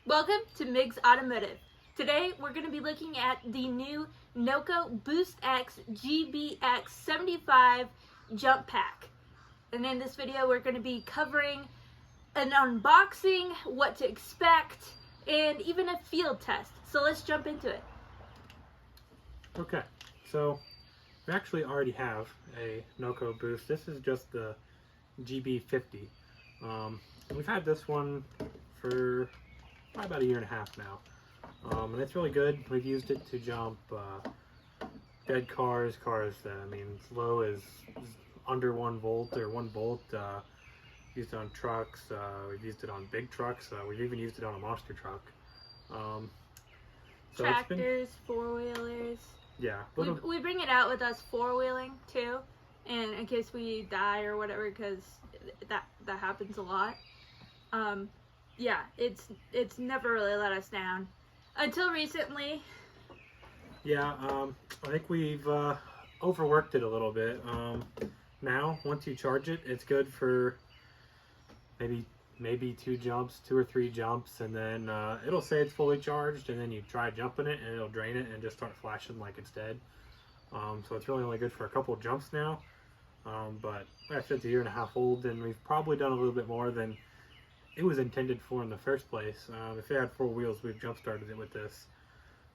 Welcome to Migues Automotive. Today we're going to be looking at the new NOCO Boost X GBX75 jump pack. And in this video we're going to be covering an unboxing, what to expect, and even a field test. So let's jump into it. Okay, so we actually already have a NOCO Boost. This is just the GB50. We've had this one for probably about a year and a half now, and it's really good. We've used it to jump dead cars that, as low as under 1 volt or 1 volt. Used it on trucks, we've used it on big trucks, we've even used it on a monster truck. So Tractors, four-wheelers. Yeah. We bring it out with us four-wheeling too, and in case we die or whatever, because that happens a lot. Yeah, it's never really let us down until recently. Yeah, I think we've overworked it a little bit. Now, once you charge it, it's good for maybe 2 or 3 jumps, and then it'll say it's fully charged, and then you try jumping it, and it'll drain it and just start flashing like it's dead. So it's really only good for a couple jumps now. But like I said, it's a year and a half old, and we've probably done a little bit more than it was intended for in the first place. If it had 4 wheels, we've jump started it with this.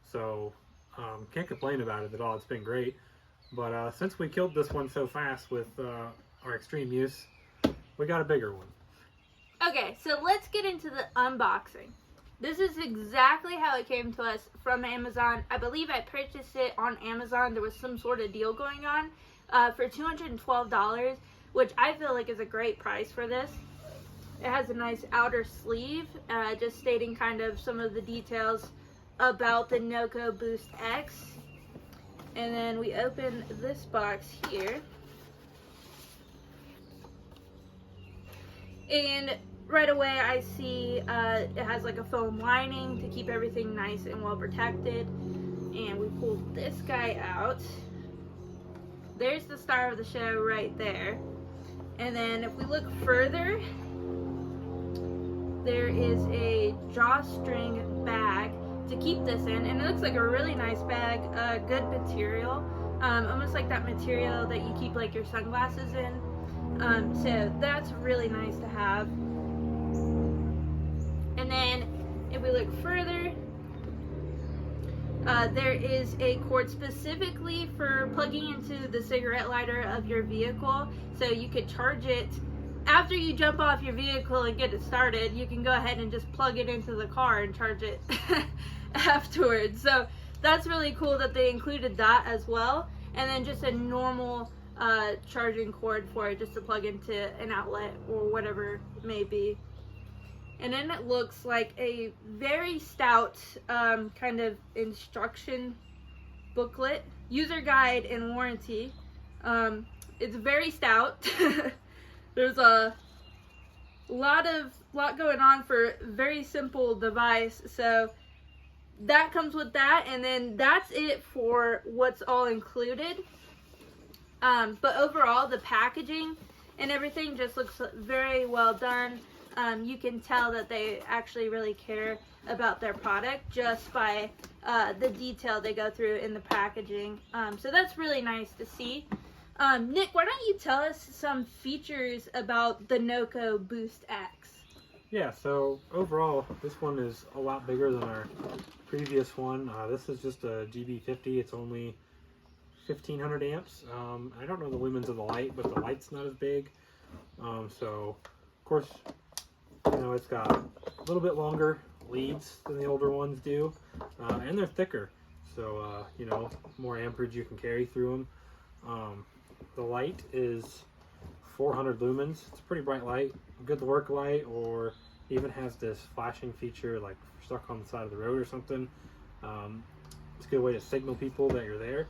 So can't complain about it at all. It's been great. But since we killed this one so fast with our extreme use, we got a bigger one. Okay, so let's get into the unboxing. This is exactly how it came to us from Amazon. I believe I purchased it on Amazon. There was some sort of deal going on for $212, which I feel like is a great price for this. It has a nice outer sleeve, just stating kind of some of the details about the NOCO Boost X. And then we open this box here. And right away I see it has like a foam lining to keep everything nice and well protected. And we pull this guy out. There's the star of the show right there. And then if we look further, there is a drawstring bag to keep this in, and it looks like a really nice bag, good material, almost like that material that you keep like your sunglasses in. So that's really nice to have. And then if we look further, there is a cord specifically for plugging into the cigarette lighter of your vehicle, so you could charge it after you jump off your vehicle and get it started. You can go ahead and just plug it into the car and charge it afterwards. So that's really cool that they included that as well. And then just a normal charging cord for it, just to plug into an outlet or whatever it may be. And then it looks like a very stout kind of instruction booklet, user guide and warranty. It's very stout. There's a lot going on for a very simple device. So that comes with that, and then that's it for what's all included. But overall, the packaging and everything just looks very well done. You can tell that they actually really care about their product just by the detail they go through in the packaging. So that's really nice to see. Nick, why don't you tell us some features about the NOCO Boost X? Yeah, so overall, this one is a lot bigger than our previous one. This is just a GB50. It's only 1500 amps. I don't know the lumens of the light, but the light's not as big. So, of course, it's got a little bit longer leads than the older ones do, and they're thicker. So, more amperage you can carry through them. The light is 400 lumens. It's a pretty bright light, good work light, or even has this flashing feature like stuck on the side of the road or something. It's a good way to signal people that you're there.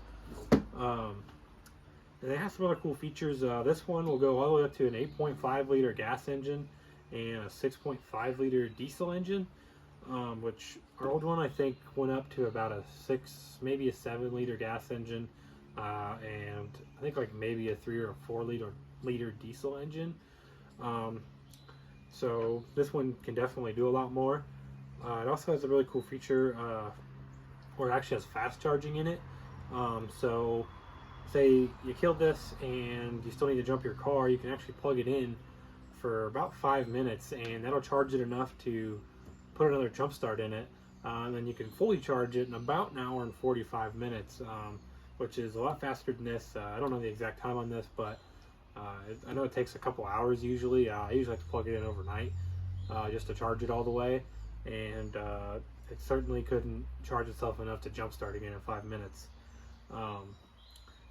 And it has some other cool features. This one will go all the way up to an 8.5 liter gas engine and a 6.5 liter diesel engine, which our old one I think went up to about a 6, maybe a 7 liter gas engine. And I think like maybe a 3 or 4 liter diesel engine. So this one can definitely do a lot more. It also has a really cool feature where it actually has fast charging in it. So say you killed this and you still need to jump your car, you can actually plug it in for about 5 minutes and that'll charge it enough to put another jump start in it. And then you can fully charge it in about an hour and 45 minutes, which is a lot faster than this. I don't know the exact time on this, but I know it takes a couple hours usually. I usually like to plug it in overnight just to charge it all the way. And it certainly couldn't charge itself enough to jump start again in 5 minutes.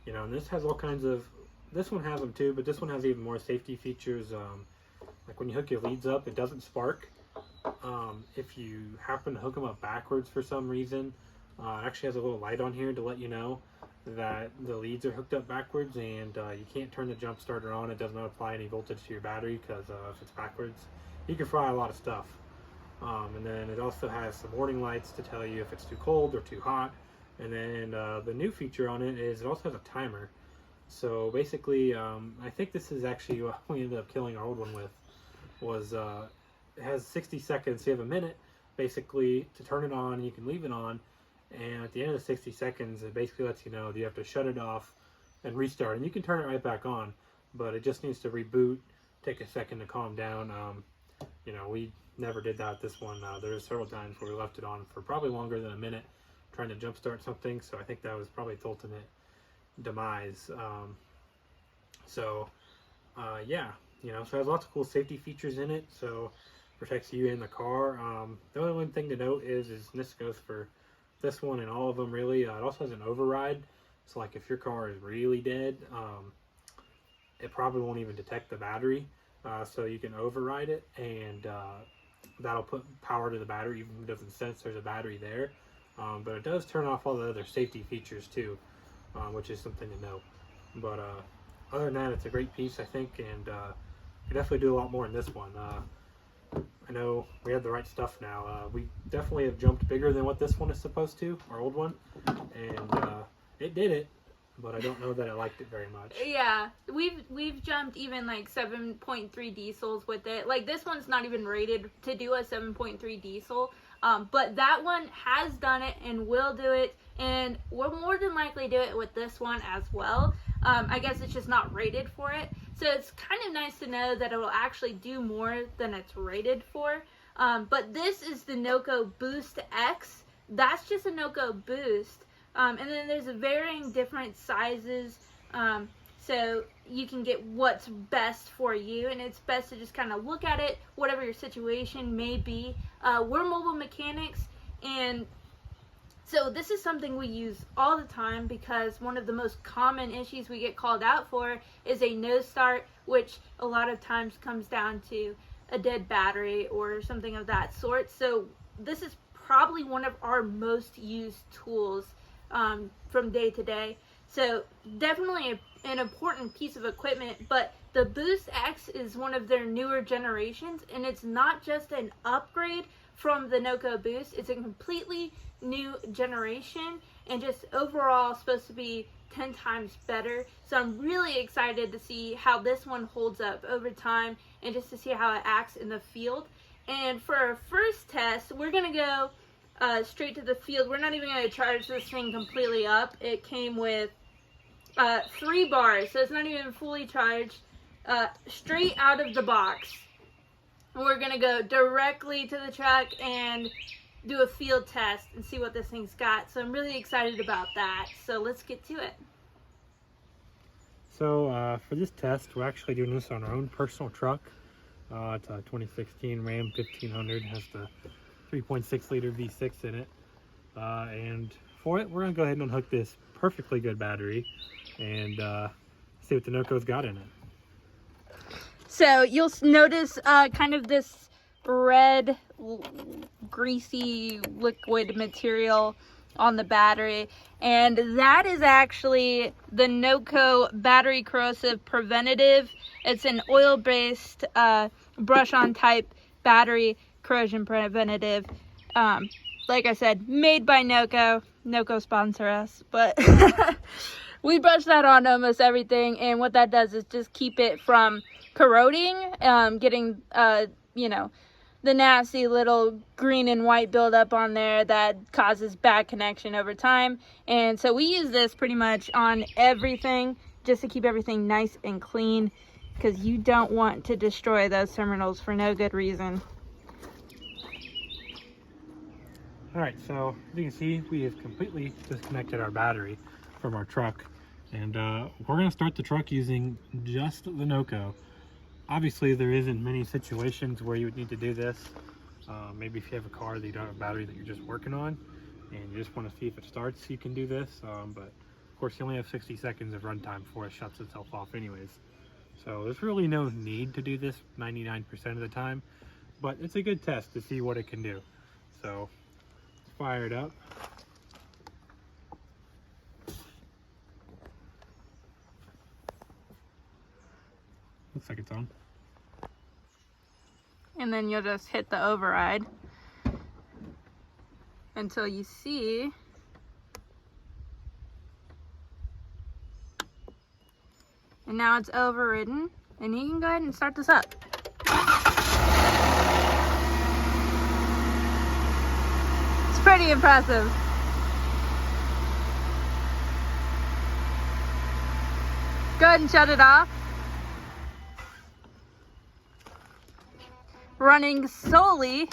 You know, and this has all kinds of, this one has them too, but this one has even more safety features. Like when you hook your leads up, it doesn't spark. If you happen to hook them up backwards for some reason, it actually has a little light on here to let you know that the leads are hooked up backwards, and you can't turn the jump starter on. It does not apply any voltage to your battery because if it's backwards, you can fry a lot of stuff. And then it also has some warning lights to tell you if it's too cold or too hot. And then the new feature on it is it also has a timer. So basically, I think this is actually what we ended up killing our old one with, was it has 60 seconds. So you have a minute basically to turn it on. You can leave it on, and at the end of the 60 seconds, it basically lets you know that you have to shut it off and restart. And you can turn it right back on, but it just needs to reboot, take a second to calm down. You know, we never did that with this one. There were several times where we left it on for probably longer than a minute trying to jumpstart something, so I think that was probably its ultimate demise. Yeah, you know, so it has lots of cool safety features in it, so protects you and the car. The only one thing to note is this goes for this one and all of them really, it also has an override, so like if your car is really dead, it probably won't even detect the battery, so you can override it, and that'll put power to the battery even if it doesn't sense there's a battery there. But it does turn off all the other safety features too, which is something to note. But other than that, it's a great piece, I think, and you definitely do a lot more in this one. I know we have the right stuff now. We definitely have jumped bigger than what this one is supposed to, our old one, and it did it, but I don't know that I liked it very much. Yeah, we've jumped even like 7.3 diesels with it. Like this one's not even rated to do a 7.3 diesel. But that one has done it and will do it, and will more than likely do it with this one as well. I guess it's just not rated for it. So it's kind of nice to know that it will actually do more than it's rated for. But this is the NOCO Boost X. That's just a NOCO Boost. And then there's varying different sizes. So you can get what's best for you, and it's best to just kind of look at it, whatever your situation may be. We're mobile mechanics, and so this is something we use all the time because one of the most common issues we get called out for is a no start, which a lot of times comes down to a dead battery or something of that sort. So this is probably one of our most used tools from day to day. So definitely an important piece of equipment, but the Boost X is one of their newer generations, and it's not just an upgrade from the NOCO Boost, it's a completely new generation, and just overall supposed to be 10 times better. So I'm really excited to see how this one holds up over time, and just to see how it acts in the field. And for our first test, we're gonna go straight to the field. We're not even going to charge this thing completely up. It came with 3 bars, so it's not even fully charged. Straight out of the box, we're going to go directly to the truck and do a field test and see what this thing's got. So I'm really excited about that. So let's get to it. So for this test, we're actually doing this on our own personal truck. It's a 2016 Ram 1500. It has the 3.6 liter V6 in it, and for it we're gonna go ahead and unhook this perfectly good battery and see what the NOCO's got in it. So you'll notice kind of this red greasy liquid material on the battery, and that is actually the NOCO battery corrosive preventative. It's an oil-based brush-on type battery corrosion preventative. Like I said, made by NOCO. NOCO sponsor us, but we brush that on almost everything, and what that does is just keep it from corroding, getting the the nasty little green and white buildup on there that causes bad connection over time. And so we use this pretty much on everything just to keep everything nice and clean, because you don't want to destroy those terminals for no good reason. Alright, so as you can see, we have completely disconnected our battery from our truck, and we're going to start the truck using just the NOCO. Obviously, there isn't many situations where you would need to do this. Maybe if you have a car that you don't have a battery that you're just working on and you just want to see if it starts, you can do this. But of course, you only have 60 seconds of runtime before it shuts itself off anyways. So there's really no need to do this 99% of the time, but it's a good test to see what it can do. So fire it up. Looks like it's on. And then you'll just hit the override until you see and now it's overridden, and you can go ahead and start this up. It's pretty impressive. Go ahead and shut it off. Running solely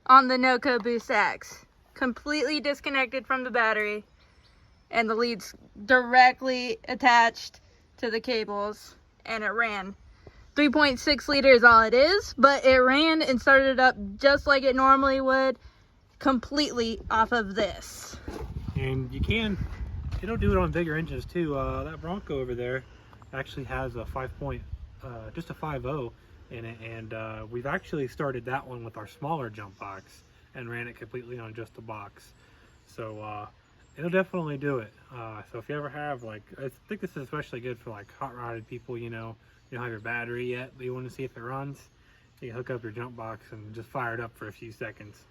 on the NOCO Boost X, completely disconnected from the battery, and the lead's directly attached to the cables, and it ran. 3.6 liters all it is, but it ran and started up just like it normally would, completely off of this. And it'll do it on bigger engines too. That Bronco over there actually has a just a 5.0 in it, and we've actually started that one with our smaller jump box and ran it completely on just the box. So it'll definitely do it. So if you ever have, like, I think this is especially good for like hot rodded people, you don't have your battery yet, but you want to see if it runs, you hook up your jump box and just fire it up for a few seconds.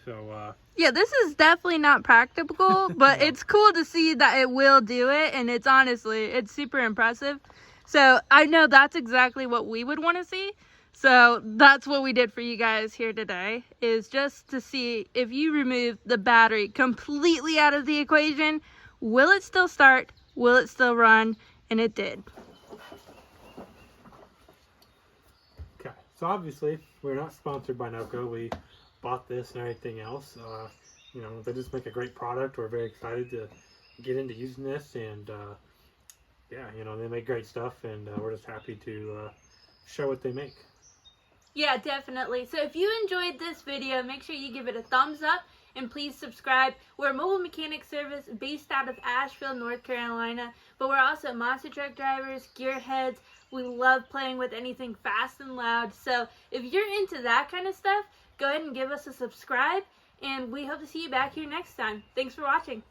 So yeah, this is definitely not practical, but No. it's cool to see that it will do it, and it's super impressive. So I know that's exactly what we would want to see. So that's what we did for you guys here today, is just to see if you remove the battery completely out of the equation, will it still start? Will it still run? And it did. okay, so obviously we're not sponsored by NOCO. We bought this and everything else. They just make a great product. We're very excited to get into using this, and yeah, they make great stuff, and we're just happy to show what they make. Yeah, definitely. So if you enjoyed this video, make sure you give it a thumbs up, and please subscribe. We're a mobile mechanic service based out of Asheville, North Carolina, but we're also monster truck drivers, gearheads. We love playing with anything fast and loud. So if you're into that kind of stuff, go ahead and give us a subscribe, and we hope to see you back here next time. Thanks for watching.